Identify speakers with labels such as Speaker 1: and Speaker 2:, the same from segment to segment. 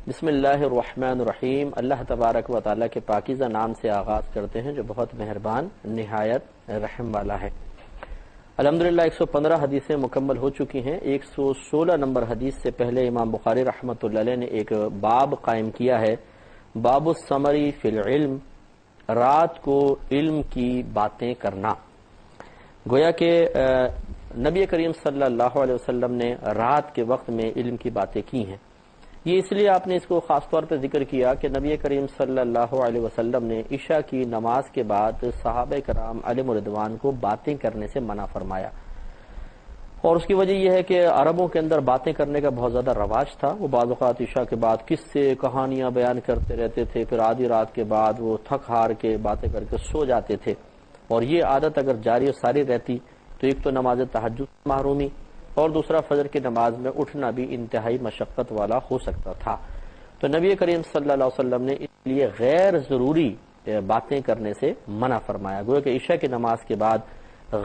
Speaker 1: بسم اللہ الرحمن الرحیم۔ اللہ تبارک و تعالیٰ کے پاکیزہ نام سے آغاز کرتے ہیں جو بہت مہربان نہایت رحم والا ہے۔ الحمدللہ 115 حدیثیں مکمل ہو چکی ہیں۔ 116 نمبر حدیث سے پہلے امام بخاری رحمۃ اللہ علیہ نے ایک باب قائم کیا ہے، باب الثمری فی العلم، رات کو علم کی باتیں کرنا۔ گویا کہ نبی کریم صلی اللہ علیہ وسلم نے رات کے وقت میں علم کی باتیں کی ہیں۔ یہ اس لیے آپ نے اس کو خاص طور پہ ذکر کیا کہ نبی کریم صلی اللہ علیہ وسلم نے عشاء کی نماز کے بعد صحابہ کرام علیہم رضوان کو باتیں کرنے سے منع فرمایا، اور اس کی وجہ یہ ہے کہ عربوں کے اندر باتیں کرنے کا بہت زیادہ رواج تھا۔ وہ بعض اوقات عشاء کے بعد قصے کہانیاں بیان کرتے رہتے تھے، پھر آدھی رات کے بعد وہ تھک ہار کے باتیں کر کے سو جاتے تھے، اور یہ عادت اگر جاری و ساری رہتی تو ایک تو نماز تہجد محرومی، اور دوسرا فجر کی نماز میں اٹھنا بھی انتہائی مشقت والا ہو سکتا تھا۔ تو نبی کریم صلی اللہ علیہ وسلم نے اس لیے غیر ضروری باتیں کرنے سے منع فرمایا۔ گویا کہ عشاء کی نماز کے بعد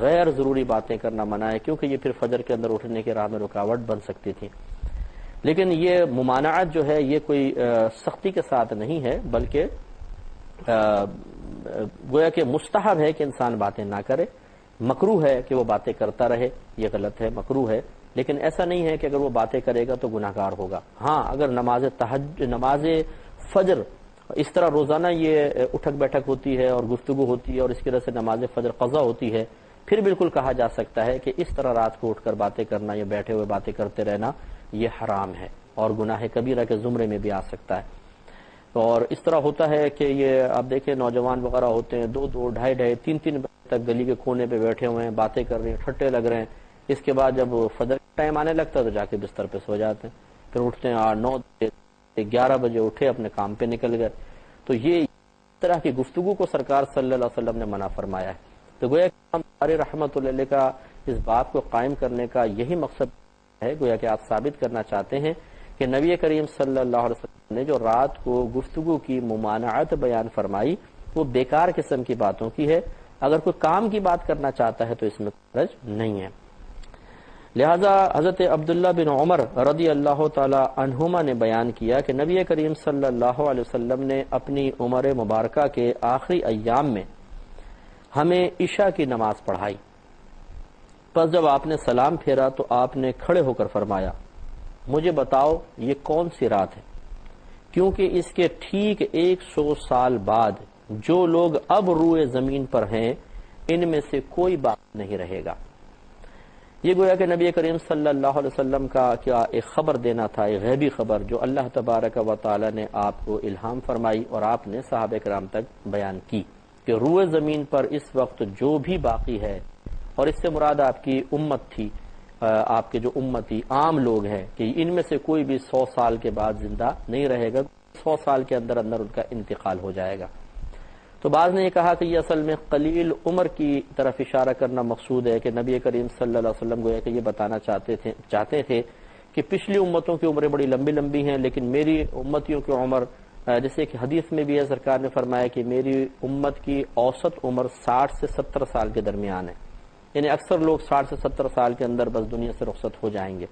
Speaker 1: غیر ضروری باتیں کرنا منع ہے، کیونکہ یہ پھر فجر کے اندر اٹھنے کے راہ میں رکاوٹ بن سکتی تھی۔ لیکن یہ ممانعت جو ہے یہ کوئی سختی کے ساتھ نہیں ہے، بلکہ گویا کہ مستحب ہے کہ انسان باتیں نہ کرے، مکروہ ہے کہ وہ باتیں کرتا رہے، یہ غلط ہے، مکروہ ہے، لیکن ایسا نہیں ہے کہ اگر وہ باتیں کرے گا تو گناہ گار ہوگا۔ ہاں، اگر نماز فجر اس طرح روزانہ یہ اٹھک بیٹھک ہوتی ہے اور گفتگو ہوتی ہے اور اس کی وجہ سے نماز فجر قضا ہوتی ہے، پھر بالکل کہا جا سکتا ہے کہ اس طرح رات کو اٹھ کر باتیں کرنا یا بیٹھے ہوئے باتیں کرتے رہنا یہ حرام ہے اور گناہ کبیرہ کے زمرے میں بھی آ سکتا ہے۔ اور اس طرح ہوتا ہے کہ یہ آپ دیکھیں نوجوان وغیرہ ہوتے ہیں، 2-2 ڈھائی 3-3 بجے تک گلی کے کونے پہ بیٹھے ہوئے ہیں، باتیں کر رہے ہیں، ٹھٹے لگ رہے ہیں، اس کے بعد جب فجر کا ٹائم آنے لگتا ہے تو جا کے بستر پہ سو جاتے ہیں، پھر اٹھتے ہیں 8-9 11 بجے اٹھے، اپنے کام پہ نکل گئے۔ تو یہ اس طرح کی گفتگو کو سرکار صلی اللہ علیہ وسلم نے منع فرمایا ہے۔ تو گویا کہ امام بخاری رحمۃ اللہ علیہ کا اس بات کو قائم کرنے کا یہی مقصد ہے، گویا کہ آپ ثابت کرنا چاہتے ہیں کہ نبی کریم صلی اللہ علیہ وسلم نے جو رات کو گفتگو کی ممانعت بیان فرمائی وہ بیکار قسم کی باتوں کی ہے۔ اگر کوئی کام کی بات کرنا چاہتا ہے تو اس میں حرج نہیں ہے۔ لہذا حضرت عبداللہ بن عمر رضی اللہ تعالی عنہما نے بیان کیا کہ نبی کریم صلی اللہ علیہ وسلم نے اپنی عمر مبارکہ کے آخری ایام میں ہمیں عشاء کی نماز پڑھائی، پس جب آپ نے سلام پھیرا تو آپ نے کھڑے ہو کر فرمایا، مجھے بتاؤ یہ کون سی رات ہے، کیونکہ اس کے ٹھیک 100 سال بعد جو لوگ اب روئے زمین پر ہیں ان میں سے کوئی باقی نہیں رہے گا۔ یہ گویا کہ نبی کریم صلی اللہ علیہ وسلم کا کیا ایک خبر دینا تھا، ایک غیبی خبر جو اللہ تبارک و تعالی نے آپ کو الہام فرمائی اور آپ نے صحابہ کرام تک بیان کی کہ روئے زمین پر اس وقت جو بھی باقی ہے، اور اس سے مراد آپ کی امت تھی، آپ کے جو امتی عام لوگ ہیں، کہ ان میں سے کوئی بھی 100 سال کے بعد زندہ نہیں رہے گا، 100 سال کے اندر اندر ان کا انتقال ہو جائے گا۔ تو بعض نے یہ کہا کہ یہ اصل میں قلیل عمر کی طرف اشارہ کرنا مقصود ہے، کہ نبی کریم صلی اللہ علیہ وسلم گویا کہ یہ بتانا چاہتے تھے کہ پچھلی امتوں کی عمریں بڑی لمبی لمبی ہیں، لیکن میری امتیوں کی عمر، جیسے کہ حدیث میں بھی ہے سرکار نے فرمایا کہ میری امت کی اوسط عمر 60 سے 70 سال کے درمیان ہے، یعنی اکثر لوگ 60 سے 70 سال کے اندر بس دنیا سے رخصت ہو جائیں گے۔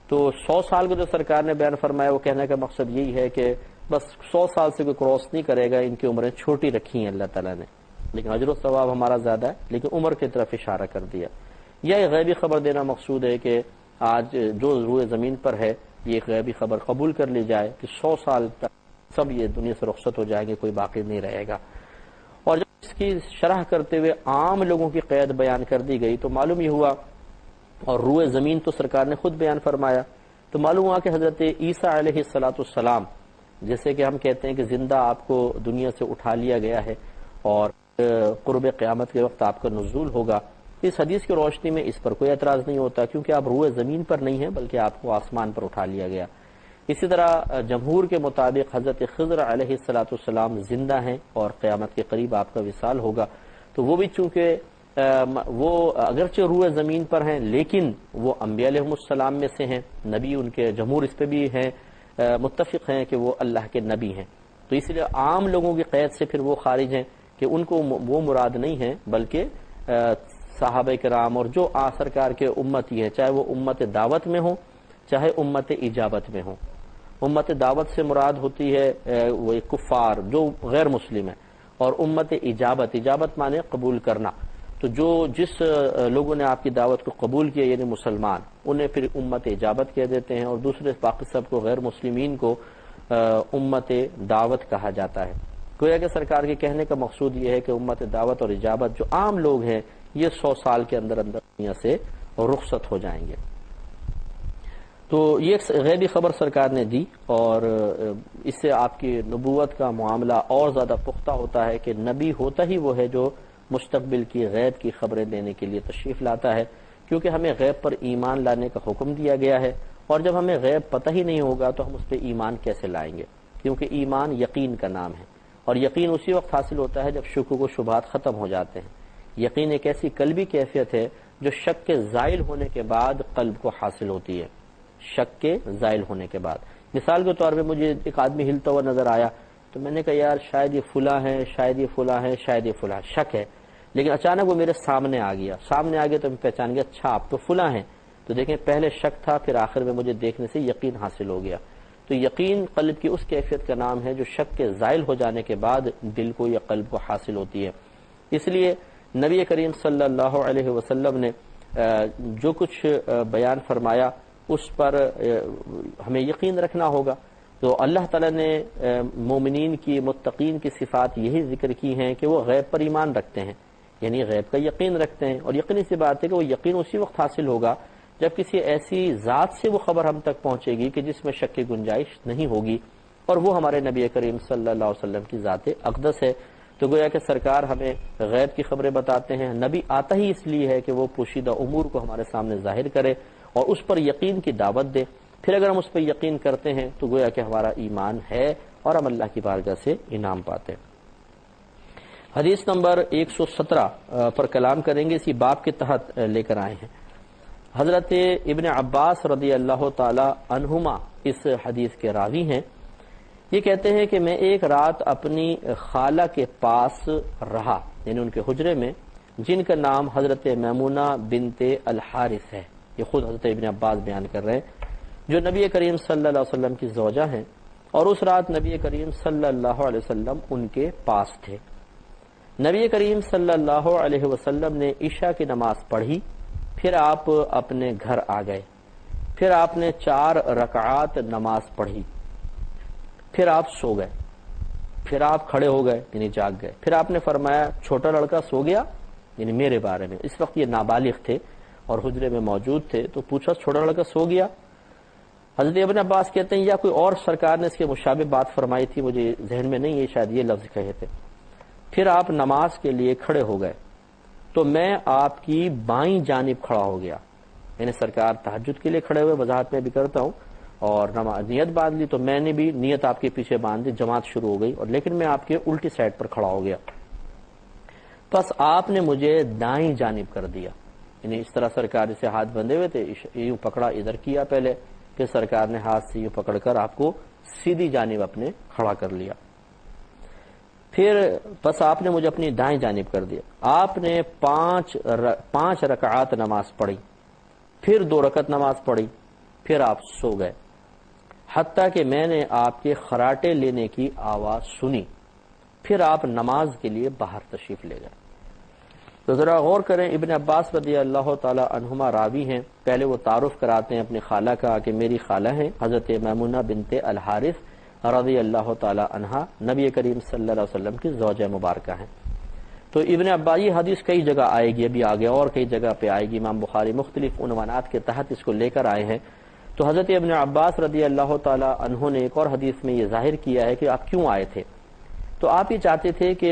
Speaker 1: تو 100 سال کو جو سرکار نے بیان فرمایا وہ کہنے کا مقصد یہی ہے کہ بس 100 سال سے کوئی کراس نہیں کرے گا، ان کی عمریں چھوٹی رکھی ہیں اللہ تعالیٰ نے، لیکن اجر و ثواب ہمارا زیادہ ہے، لیکن عمر کی طرف اشارہ کر دیا۔ یہ غیبی خبر دینا مقصود ہے کہ آج جو روئے زمین پر ہے یہ ایک غیبی خبر قبول کر لی جائے کہ 100 سال تک سب یہ دنیا سے رخصت ہو جائیں گے، کوئی باقی نہیں رہے گا۔ اور جب اس کی شرح کرتے ہوئے عام لوگوں کی قید بیان کر دی گئی تو معلوم یہ ہوا، اور روئے زمین تو سرکار نے خود بیان فرمایا، تو معلوم ہوا کہ حضرت عیسیٰ علیہ السلام، جیسے کہ ہم کہتے ہیں کہ زندہ آپ کو دنیا سے اٹھا لیا گیا ہے اور قرب قیامت کے وقت آپ کا نزول ہوگا، اس حدیث کی روشنی میں اس پر کوئی اعتراض نہیں ہوتا، کیونکہ آپ روئے زمین پر نہیں ہیں بلکہ آپ کو آسمان پر اٹھا لیا گیا۔ اسی طرح جمہور کے مطابق حضرت خضر علیہ السلام زندہ ہیں اور قیامت کے قریب آپ کا وصال ہوگا، تو وہ بھی چونکہ وہ اگرچہ روئے زمین پر ہیں لیکن وہ انبیاء علیہ السلام میں سے ہیں، نبی ان کے، جمہور اس پہ بھی ہیں، متفق ہیں کہ وہ اللہ کے نبی ہیں، تو اس لیے عام لوگوں کی قید سے پھر وہ خارج ہیں، کہ ان کو وہ مراد نہیں ہے، بلکہ صحابہ کرام اور جو سرکار کے امتی ہیں، چاہے وہ امت دعوت میں ہوں چاہے امت اجابت میں ہوں۔ امت دعوت سے مراد ہوتی ہے وہ کفار جو غیر مسلم ہے، اور امت اجابت مانے قبول کرنا، تو جس لوگوں نے آپ کی دعوت کو قبول کیا یعنی مسلمان، انہیں پھر امت اجابت کہہ دیتے ہیں، اور دوسرے باقی سب کو غیر مسلمین کو امت دعوت کہا جاتا ہے۔ گویا کہ سرکار کے کہنے کا مقصود یہ ہے کہ امت دعوت اور اجابت جو عام لوگ ہیں یہ 100 سال کے اندر دنیا سے رخصت ہو جائیں گے۔ تو یہ ایک غیبی خبر سرکار نے دی، اور اس سے آپ کی نبوت کا معاملہ اور زیادہ پختہ ہوتا ہے کہ نبی ہوتا ہی وہ ہے جو مستقبل کی غیب کی خبریں دینے کے لیے تشریف لاتا ہے، کیونکہ ہمیں غیب پر ایمان لانے کا حکم دیا گیا ہے، اور جب ہمیں غیب پتہ ہی نہیں ہوگا تو ہم اس پہ ایمان کیسے لائیں گے؟ کیونکہ ایمان یقین کا نام ہے، اور یقین اسی وقت حاصل ہوتا ہے جب شکوک و شبہات ختم ہو جاتے ہیں۔ یقین ایک ایسی قلبی کیفیت ہے جو شک کے زائل ہونے کے بعد قلب کو حاصل ہوتی ہے، شک کے زائل ہونے کے بعد۔ مثال کے طور پہ مجھے ایک آدمی ہلتا ہوا نظر آیا تو میں نے کہا یار شاید یہ فلاں ہے، شاید یہ فلاں ہے، شاید یہ فلاں، شک ہے، لیکن اچانک وہ میرے سامنے آ گیا تو میں پہچان گیا اچھا آپ تو فلاں ہیں۔ تو دیکھیں پہلے شک تھا، پھر آخر میں مجھے دیکھنے سے یقین حاصل ہو گیا۔ تو یقین قلب کی اس کیفیت کا نام ہے جو شک کے زائل ہو جانے کے بعد دل کو یا قلب کو حاصل ہوتی ہے۔ اس لیے نبی کریم صلی اللہ علیہ وسلم نے جو کچھ بیان فرمایا اس پر ہمیں یقین رکھنا ہوگا۔ تو اللہ تعالیٰ نے مومنین کی، متقین کی صفات یہی ذکر کی ہیں کہ وہ غیب پر ایمان رکھتے ہیں، یعنی غیب کا یقین رکھتے ہیں، اور یقینی سی بات ہے کہ وہ یقین اسی وقت حاصل ہوگا جب کسی ایسی ذات سے وہ خبر ہم تک پہنچے گی کہ جس میں شک کی گنجائش نہیں ہوگی، اور وہ ہمارے نبی کریم صلی اللہ علیہ وسلم کی ذات اقدس ہے۔ تو گویا کہ سرکار ہمیں غیب کی خبریں بتاتے ہیں۔ نبی آتا ہی اس لیے ہے کہ وہ پوشیدہ امور کو ہمارے سامنے ظاہر کرے اور اس پر یقین کی دعوت دے، پھر اگر ہم اس پر یقین کرتے ہیں تو گویا کہ ہمارا ایمان ہے اور ہم اللہ کی بارگاہ سے انعام پاتے ہیں۔ حدیث نمبر 117 پر کلام کریں گے، اسی باب کے تحت لے کر آئے ہیں۔ حضرت ابن عباس رضی اللہ تعالی عنہما اس حدیث کے راوی ہیں۔ یہ کہتے ہیں کہ میں ایک رات اپنی خالہ کے پاس رہا، یعنی ان کے حجرے میں، جن کا نام حضرت میمونہ بنت الحارث ہے۔ یہ خود حضرت ابن عباس بیان کر رہے ہیں، جو نبی کریم صلی اللہ علیہ وسلم کی زوجہ ہیں، اور اس رات نبی کریم صلی اللہ علیہ وسلم ان کے پاس تھے۔ نبی کریم صلی اللہ علیہ وسلم نے عشاء کی نماز پڑھی، پھر آپ اپنے گھر آ گئے، پھر آپ نے 4 رکعات نماز پڑھی، پھر آپ سو گئے، پھر آپ کھڑے ہو گئے یعنی جاگ گئے، پھر آپ نے فرمایا چھوٹا لڑکا سو گیا، یعنی میرے بارے میں۔ اس وقت یہ نابالغ تھے اور حجرے میں موجود تھے، تو پوچھا چھوٹا لڑکا سو گیا؟ حضرت ابن عباس کہتے ہیں یا کوئی اور سرکار نے اس کے مشابہ بات فرمائی تھی، مجھے ذہن میں نہیں ہے، شاید یہ لفظ کہے تھے۔ پھر آپ نماز کے لیے کھڑے ہو گئے تو میں آپ کی بائیں جانب کھڑا ہو گیا، یعنی سرکار تہجد کے لیے کھڑے ہوئے، وضاحت میں بھی کرتا ہوں، اور نیت باندھ لی تو میں نے بھی نیت آپ کے پیچھے باندھ دی، جماعت شروع ہو گئی، اور لیکن میں آپ کے الٹی سائڈ پر کھڑا ہو گیا، بس آپ نے مجھے دائیں جانب کر دیا، یعنی اس طرح سرکار سے ہاتھ بندھے ہوئے تھے، یوں پکڑا، ادھر کیا پہلے، پھر سرکار نے ہاتھ سے یوں پکڑ کر آپ کو سیدھی جانب اپنے کھڑا کر لیا، پھر بس آپ نے مجھے اپنی دائیں جانب کر دیا۔ آپ نے 5 رکعات نماز پڑھی، پھر 2 رکعت نماز پڑھی، پھر آپ سو گئے، حتیٰ کہ میں نے آپ کے خراٹے لینے کی آواز سنی، پھر آپ نماز کے لیے باہر تشریف لے گئے۔ تو ذرا غور کریں، ابن عباس رضی اللہ تعالی عنہما راوی ہیں، پہلے وہ تعارف کراتے ہیں اپنی خالہ کا کہ میری خالہ ہیں حضرت میمونہ بنت الحارث رضی اللہ تعالی عنہا، نبی کریم صلی اللہ علیہ وسلم کی زوجہ مبارکہ ہیں۔ تو ابن عباس یہ حدیث کئی جگہ آئے گی، ابھی آگے اور کئی جگہ پہ آئے گی، امام بخاری مختلف عنوانات کے تحت اس کو لے کر آئے ہیں۔ تو حضرت ابن عباس رضی اللہ تعالی عنہ نے ایک اور حدیث میں یہ ظاہر کیا ہے کہ آپ کیوں آئے تھے، تو آپ یہ چاہتے تھے کہ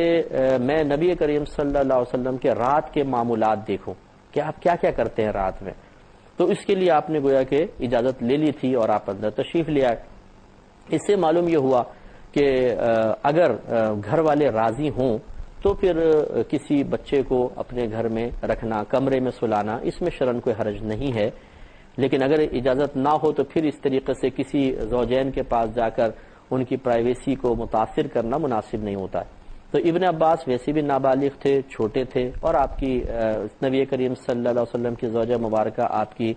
Speaker 1: میں نبی کریم صلی اللہ علیہ وسلم کے رات کے معمولات دیکھوں کہ آپ کیا کیا کرتے ہیں رات میں، تو اس کے لیے آپ نے گویا کہ اجازت لے لی تھی اور آپ اندر تشریف لے آئے۔ اس سے معلوم یہ ہوا کہ اگر گھر والے راضی ہوں تو پھر کسی بچے کو اپنے گھر میں رکھنا، کمرے میں سلانا، اس میں شرعاً کوئی حرج نہیں ہے، لیکن اگر اجازت نہ ہو تو پھر اس طریقے سے کسی زوجین کے پاس جا کر ان کی پرائیویسی کو متاثر کرنا مناسب نہیں ہوتا ہے۔ تو ابن عباس ویسے بھی نابالغ تھے، چھوٹے تھے، اور آپ کی نبی کریم صلی اللہ علیہ وسلم کی زوجہ مبارکہ آپ کی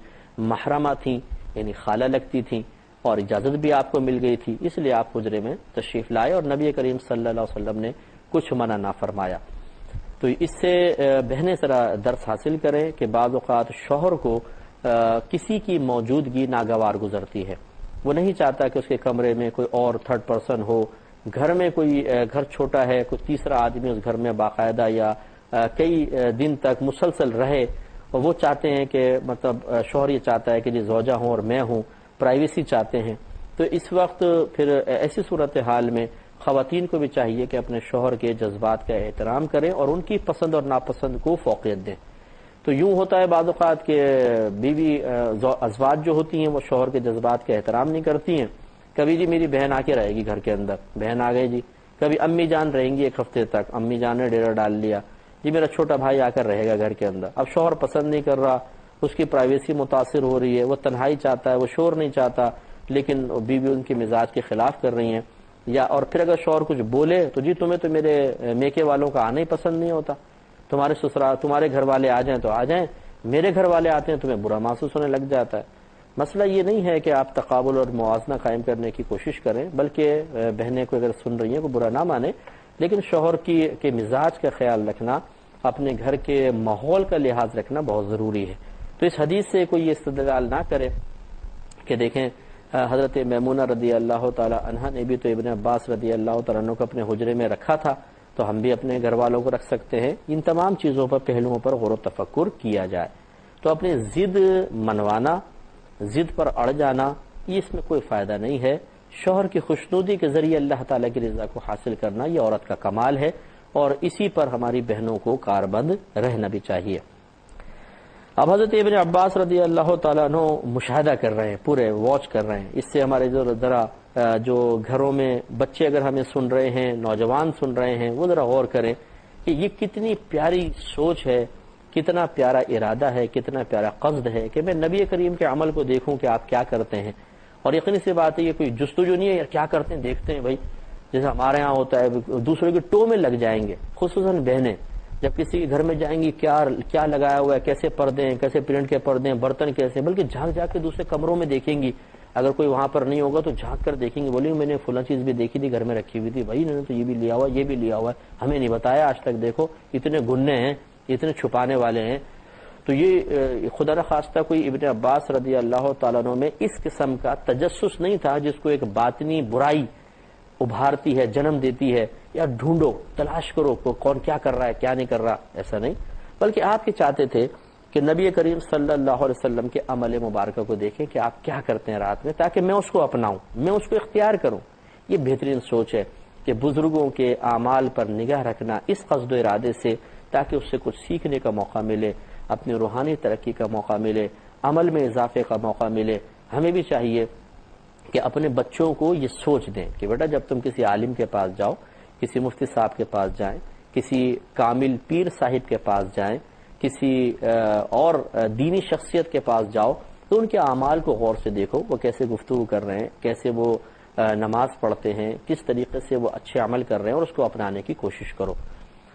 Speaker 1: محرمہ تھیں، یعنی خالہ لگتی تھیں، اور اجازت بھی آپ کو مل گئی تھی، اس لیے آپ حجرے میں تشریف لائے اور نبی کریم صلی اللہ علیہ وسلم نے کچھ منع نہ فرمایا۔ تو اس سے بہنیں ذرا درس حاصل کریں کہ بعض اوقات شوہر کو کسی کی موجودگی ناگوار گزرتی ہے، وہ نہیں چاہتا کہ اس کے کمرے میں کوئی اور تھرڈ پرسن ہو، گھر میں کوئی گھر چھوٹا ہے، کوئی تیسرا آدمی اس گھر میں باقاعدہ یا کئی دن تک مسلسل رہے، اور وہ چاہتے ہیں کہ مطلب شوہر یہ چاہتا ہے کہ جی زوجہ ہوں اور میں ہوں، پرائیویسی چاہتے ہیں۔ تو اس وقت پھر ایسی صورتحال میں خواتین کو بھی چاہیے کہ اپنے شوہر کے جذبات کا احترام کریں اور ان کی پسند اور ناپسند کو فوقیت دیں۔ تو یوں ہوتا ہے بعض اوقات کہ بیوی ازواج جو ہوتی ہیں وہ شوہر کے جذبات کا احترام نہیں کرتی ہیں، کبھی جی میری بہن آ کے رہے گی گھر کے اندر، بہن آ گئی جی، کبھی امی جان رہیں گی ایک ہفتے تک، امی جان نے ڈیرا ڈال لیا، جی میرا چھوٹا بھائی آ کر رہے گا گھر کے اندر۔ اب شوہر پسند نہیں کر رہا، اس کی پرائیویسی متاثر ہو رہی ہے، وہ تنہائی چاہتا ہے، وہ شور نہیں چاہتا، لیکن بیوی ان کے مزاج کے خلاف کر رہی ہیں، یا اور پھر اگر شوہر کچھ بولے تو جی تمہیں تو میرے میکے والوں کا آنا ہی پسند نہیں ہوتا، تمہارے سسرال تمہارے گھر والے آ جائیں تو آ جائیں، میرے گھر والے آتے ہیں تمہیں برا محسوس ہونے لگ جاتا ہے۔ مسئلہ یہ نہیں ہے کہ آپ تقابل اور موازنہ قائم کرنے کی کوشش کریں، بلکہ بہنیں کو اگر سن رہی ہیں کو برا نہ مانیں، لیکن شوہر کے مزاج کا خیال رکھنا، اپنے گھر کے ماحول کا لحاظ رکھنا بہت ضروری ہے۔ تو اس حدیث سے کوئی یہ استدلال نہ کرے کہ دیکھیں حضرت میمونہ رضی اللہ تعالی عنہ نے بھی تو ابن عباس رضی اللہ تعالیٰ عنہ کو اپنے حجرے میں رکھا تھا، تو ہم بھی اپنے گھر والوں کو رکھ سکتے ہیں۔ ان تمام چیزوں پر پہلوؤں پر غور و تفکر کیا جائے تو اپنی ضد منوانا، ضد پر اڑ جانا، یہ اس میں کوئی فائدہ نہیں ہے۔ شوہر کی خوشنودی کے ذریعے اللہ تعالیٰ کی رضا کو حاصل کرنا یہ عورت کا کمال ہے، اور اسی پر ہماری بہنوں کو کاربند رہنا بھی چاہیے۔ اب حضرت ابن عباس رضی اللہ تعالیٰ عنہ مشاہدہ کر رہے ہیں، پورے واچ کر رہے ہیں، اس سے ہمارے ذرا جو گھروں میں بچے اگر ہمیں سن رہے ہیں، نوجوان سن رہے ہیں، وہ ذرا غور کریں کہ یہ کتنی پیاری سوچ ہے، کتنا پیارا ارادہ ہے، کتنا پیارا قصد ہے کہ میں نبی کریم کے عمل کو دیکھوں کہ آپ کیا کرتے ہیں۔ اور یقینی سی بات ہے یہ کوئی جستجو نہیں ہے یا کیا کرتے ہیں دیکھتے ہیں بھائی، جیسے ہمارے ہاں ہوتا ہے دوسرے کے ٹو میں لگ جائیں گے، خصوصاً بہنیں جب کسی کے گھر میں جائیں گی کیا لگایا ہوا ہے، کیسے پردے ہیں، کیسے پرنٹ کے پردے ہیں، برتن کیسے، بلکہ جھانک جا کے دوسرے کمروں میں دیکھیں گی، اگر کوئی وہاں پر نہیں ہوگا تو جھانک کر دیکھیں گے، بولی میں نے فلاں چیز بھی دیکھی تھی گھر میں رکھی ہوئی تھی، بھائی انہوں نے تو یہ بھی لیا ہوا یہ بھی لیا ہوا ہے، ہمیں نہیں بتایا آج تک، دیکھو اتنے گننے ہیں، اتنے چھپانے والے ہیں۔ تو یہ خدا نخواستہ کوئی ابن عباس رضی اللہ تعالیٰ عنہ میں اس قسم کا تجسس نہیں تھا جس کو ایک باطنی برائی ابھارتی ہے، جنم دیتی ہے، یا ڈھونڈو تلاش کرو کون کیا کر رہا ہے کیا نہیں کر رہا، ایسا نہیں، بلکہ آپ یہ چاہتے تھے کہ نبی کریم صلی اللہ علیہ وسلم کے عمل مبارکہ کو دیکھیں کہ آپ کیا کرتے ہیں رات میں، تاکہ میں اس کو اپناؤں، میں اس کو اختیار کروں۔ یہ بہترین سوچ ہے کہ بزرگوں کے اعمال پر نگاہ رکھنا اس قصد و ارادے سے، تاکہ اس سے کچھ سیکھنے کا موقع ملے، اپنی روحانی ترقی کا موقع ملے، عمل میں اضافے کا موقع ملے۔ ہمیں بھی چاہیے کہ اپنے بچوں کو یہ سوچ دیں کہ بیٹا جب تم کسی عالم کے پاس جاؤ، کسی مفتی صاحب کے پاس جائیں، کسی کامل پیر صاحب کے پاس جائیں، کسی اور دینی شخصیت کے پاس جاؤ، تو ان کے اعمال کو غور سے دیکھو، وہ کیسے گفتگو کر رہے ہیں، کیسے وہ نماز پڑھتے ہیں، کس طریقے سے وہ اچھے عمل کر رہے ہیں، اور اس کو اپنانے کی کوشش کرو۔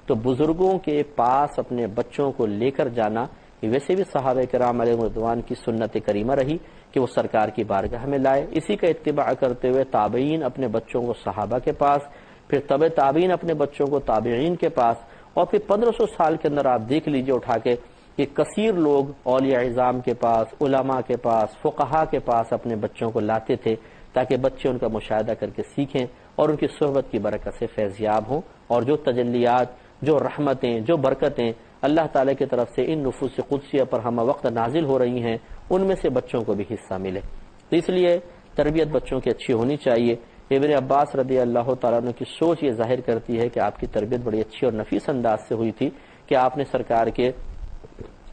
Speaker 1: تو بزرگوں کے پاس اپنے بچوں کو لے کر جانا ویسے بھی صحابہ کرام علیہ رضوان کی سنت کریمہ رہی کہ وہ سرکار کی بارگاہ میں لائے۔ اسی کا اتباع کرتے ہوئے تابعین اپنے بچوں کو صحابہ کے پاس، پھر تبع تابعین اپنے بچوں کو تابعین کے پاس، اور پھر 1500 سال کے اندر آپ دیکھ لیجئے اٹھا کے کہ کثیر لوگ اولیاء اعظام کے پاس، علماء کے پاس، فقہا کے پاس اپنے بچوں کو لاتے تھے، تاکہ بچے ان کا مشاہدہ کر کے سیکھیں اور ان کی صحبت کی برکت سے فیض یاب ہوں، اور جو تجلیات، جو رحمتیں، جو برکتیں اللہ تعالیٰ کی طرف سے ان نفوس قدسیہ پر ہمہ وقت نازل ہو رہی ہیں، ان میں سے بچوں کو بھی حصہ ملے۔ تو اس لیے تربیت بچوں کی اچھی ہونی چاہیے۔ ابن عباس رضی اللہ تعالیٰ عنہ کی سوچ یہ ظاہر کرتی ہے کہ آپ کی تربیت بڑی اچھی اور نفیس انداز سے ہوئی تھی کہ آپ نے سرکار کے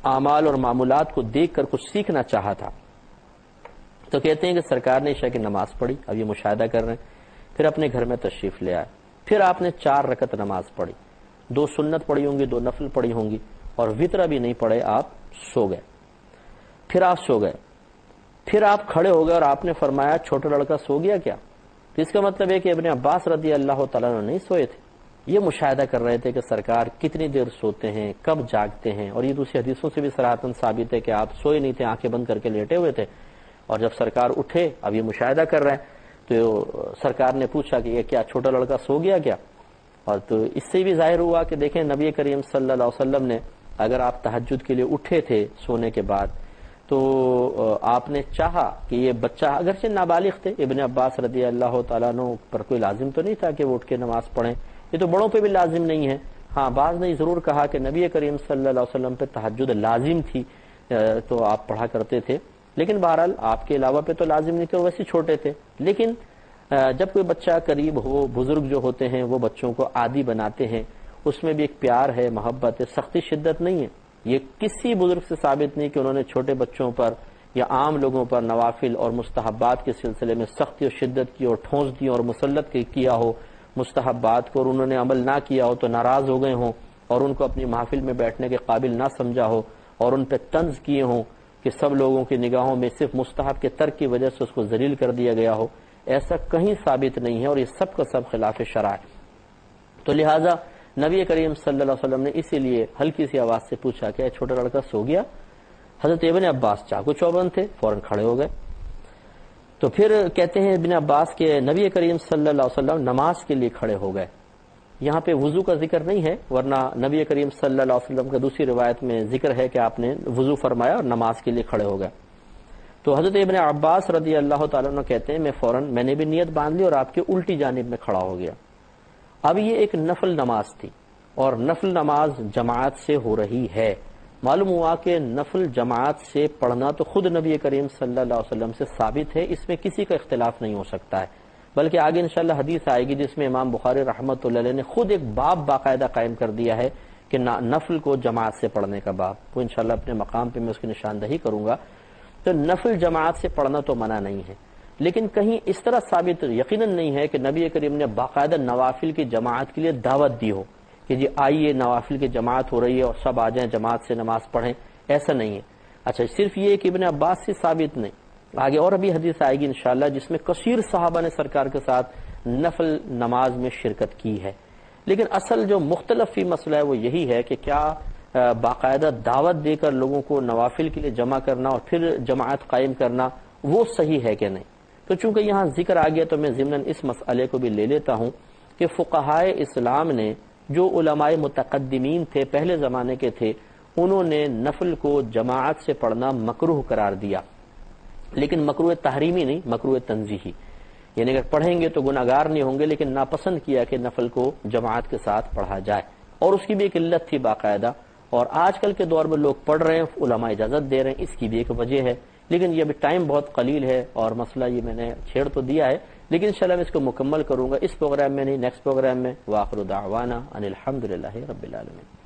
Speaker 1: اعمال اور معمولات کو دیکھ کر کچھ سیکھنا چاہا تھا۔ تو کہتے ہیں کہ سرکار نے عشاء کی نماز پڑھی، اب یہ مشاہدہ کر رہے ہیں، پھر اپنے گھر میں تشریف لے آئے، پھر آپ نے 4 رکعت نماز پڑھی، 2 سنت پڑھی ہوں گی، 2 نفل پڑھی ہوں گی، اور وطر بھی نہیں پڑھے، آپ سو گئے۔ پھر آپ سو گئے، پھر آپ کھڑے ہو گئے اور آپ نے فرمایا چھوٹا لڑکا سو گیا کیا؟ تو اس کا مطلب ہے کہ ابن عباس رضی اللہ تعالیٰ عنہ نہیں سوئے تھے، یہ مشاہدہ کر رہے تھے کہ سرکار کتنی دیر سوتے ہیں، کب جاگتے ہیں، اور یہ دوسری حدیثوں سے بھی صراحتاً ثابت ہے کہ آپ سوئے نہیں تھے، آنکھیں بند کر کے لیٹے ہوئے تھے۔ اور جب سرکار اٹھے، اب یہ مشاہدہ کر رہے ہیں، تو سرکار نے پوچھا کہ یہ کیا چھوٹا لڑکا سو گیا کیا؟ اور تو اس سے بھی ظاہر ہوا کہ دیکھیں نبی کریم صلی اللہ علیہ وسلم نے، اگر آپ تہجد کے لیے اٹھے تھے سونے کے بعد، تو آپ نے چاہا کہ یہ بچہ اگرچہ نابالغ تھے، ابن عباس رضی اللہ تعالیٰ عنہ پر کوئی لازم تو نہیں تھا کہ وہ اٹھ کے نماز پڑھیں، یہ تو بڑوں پہ بھی لازم نہیں ہے۔ ہاں بعض نے ضرور کہا کہ نبی کریم صلی اللہ علیہ وسلم پہ تہجد لازم تھی تو آپ پڑھا کرتے تھے، لیکن بہرحال آپ کے علاوہ پہ تو لازم نہیں تھے، وہ ویسے چھوٹے تھے۔ لیکن جب کوئی بچہ قریب ہو، بزرگ جو ہوتے ہیں وہ بچوں کو عادی بناتے ہیں، اس میں بھی ایک پیار ہے، محبت ہے، سختی شدت نہیں ہے۔ یہ کسی بزرگ سے ثابت نہیں کہ انہوں نے چھوٹے بچوں پر یا عام لوگوں پر نوافل اور مستحبات کے سلسلے میں سختی اور شدت کی اور ٹھونس دی اور مسلط کیا ہو مستحبات کو، اور انہوں نے عمل نہ کیا ہو تو ناراض ہو گئے ہوں اور ان کو اپنی محفل میں بیٹھنے کے قابل نہ سمجھا ہو اور ان پہ طنز کیے ہوں کہ سب لوگوں کی نگاہوں میں صرف مستحب کے ترک کی وجہ سے اس کو ذلیل کر دیا گیا ہو، ایسا کہیں ثابت نہیں ہے، اور یہ سب کا سب خلاف شرع ہے۔ تو لہٰذا نبی کریم صلی اللہ علیہ وسلم نے اسی لیے ہلکی سی آواز سے پوچھا کہ چھوٹا لڑکا سو گیا؟ حضرت ابن عباس چاقو چوبند تھے، فوراً کھڑے ہو گئے۔ تو پھر کہتے ہیں ابن عباس کے نبی کریم صلی اللہ علیہ وسلم نماز کے لیے کھڑے ہو گئے۔ یہاں پہ وضو کا ذکر نہیں ہے، ورنہ نبی کریم صلی اللہ علیہ وسلم کا دوسری روایت میں ذکر ہے کہ آپ نے وضو فرمایا اور نماز کے لیے کھڑے ہو گئے۔ تو حضرت ابن عباس رضی اللہ تعالیٰ عنہ کہتے ہیں میں نے بھی نیت باندھ لی اور آپ کے الٹی جانب میں کھڑا ہو گیا۔ اب یہ ایک نفل نماز تھی اور نفل نماز جماعت سے ہو رہی ہے۔ معلوم ہوا کہ نفل جماعت سے پڑھنا تو خود نبی کریم صلی اللہ علیہ وسلم سے ثابت ہے، اس میں کسی کا اختلاف نہیں ہو سکتا ہے، بلکہ آگے انشاءاللہ حدیث آئے گی جس میں امام بخاری رحمۃ اللہ علیہ نے خود ایک باب باقاعدہ قائم کر دیا ہے کہ نفل کو جماعت سے پڑھنے کا باب، وہ انشاءاللہ اپنے مقام پہ میں اس کی نشاندہی کروں گا۔ تو نفل جماعت سے پڑھنا تو منع نہیں ہے، لیکن کہیں اس طرح ثابت یقیناً نہیں ہے کہ نبی کریم نے باقاعدہ نوافل کی جماعت کے لیے دعوت دی ہو کہ جی آئیے نوافل کی جماعت ہو رہی ہے اور سب آ جائیں جماعت سے نماز پڑھیں، ایسا نہیں ہے۔ اچھا صرف یہ کہ ابن عباس سے ثابت نہیں، آگے اور ابھی حدیث آئے گی انشاءاللہ جس میں کثیر صحابہ نے سرکار کے ساتھ نفل نماز میں شرکت کی ہے۔ لیکن اصل جو مختلف فی مسئلہ ہے وہ یہی ہے کہ کیا باقاعدہ دعوت دے کر لوگوں کو نوافل کے لیے جمع کرنا اور پھر جماعت قائم کرنا وہ صحیح ہے کہ نہیں۔ تو چونکہ یہاں ذکر آ گیا تو میں ضمناً اس مسئلے کو بھی لے لیتا ہوں کہ فقہائے اسلام نے جو علماء متقدمین تھے، پہلے زمانے کے تھے، انہوں نے نفل کو جماعت سے پڑھنا مکروہ قرار دیا، لیکن مکروہ تحریمی نہیں، مکروہ تنزیہی، یعنی اگر پڑھیں گے تو گناہگار نہیں ہوں گے، لیکن ناپسند کیا کہ نفل کو جماعت کے ساتھ پڑھا جائے، اور اس کی بھی ایک علت تھی باقاعدہ، اور آج کل کے دور میں لوگ پڑھ رہے ہیں، علماء اجازت دے رہے ہیں، اس کی بھی ایک وجہ ہے، لیکن یہ ابھی ٹائم بہت قلیل ہے اور مسئلہ یہ میں نے چھیڑ تو دیا ہے، لیکن انشاءاللہ میں اس کو مکمل کروں گا اس پروگرام میں نہیں، نیکسٹ پروگرام میں۔ وآخر دعوانا ان الحمدللہ رب العالمین۔